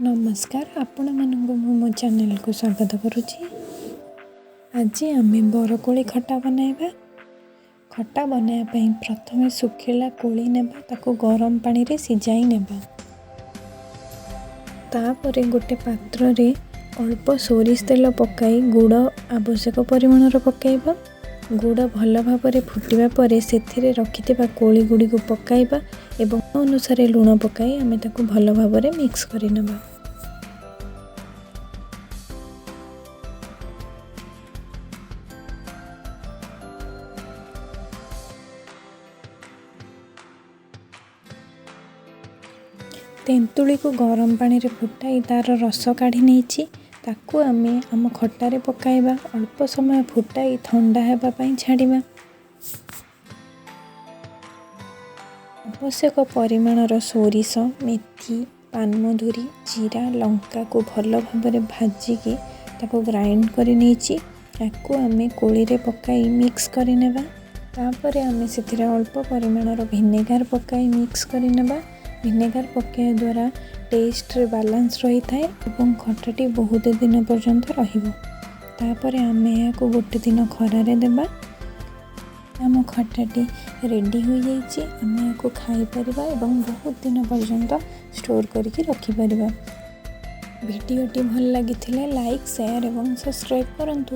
नमस्कार आपण मानू मो चैनल को स्वागत करुच्ची। आज आम बरकोली खटा बनैबा। खटा बनाइबाई प्रथम सुखिला कोली नेबा ताको गरम पानी रे सिजाई नेबा। तापरे गोटे पात्र रे अल्प सोरिष तेल पकाई गुड़ आवश्यक परिमाणर पकाइबा। गुड़ भल भाव फुटिबा परे सेथिरे रखिथिबा कोली गुड़ी को पकाइबा एवं अनुसार लूण पकाई आमे ताको भल भाव मिक्स करि नेबा। तेंतुली को गरम पानी रे फुटाई तार रस काढ़ी नेछि ताकू आमे आम खटारे पकाइबा। अल्प समय फुटाई ठंडा हेबा पई छाड़िबा। आवश्यक परिमाणर सोरिष मेथी पानमधुरी जीरा लंका को भल भाव भाजिकी ताको ग्राइंड करि नेछि ताकू आमे कोली रे पकाई मिक्स करि नेबा। तापरे आमे सेथिरे अल्प परिमाणर विनेगार पकाई मिक्स करि नेबा। विनेगार पकाइवा द्वारा टेस्ट रे बैलेंस रही थाए एवं खटाटी बहुत दिन पर्यंत रहिबो। तापरे आमे याको गोटे दिन खरा रे देबा। आम खटाटी रेडी हो जाइए। आम याको खाई परिबा एवं बहुत दिन पर्यंत स्टोर करके रखि परिबा। वीडियोटी भल लागिथिले लाइक शेयर एवं सब्सक्राइब करंतु।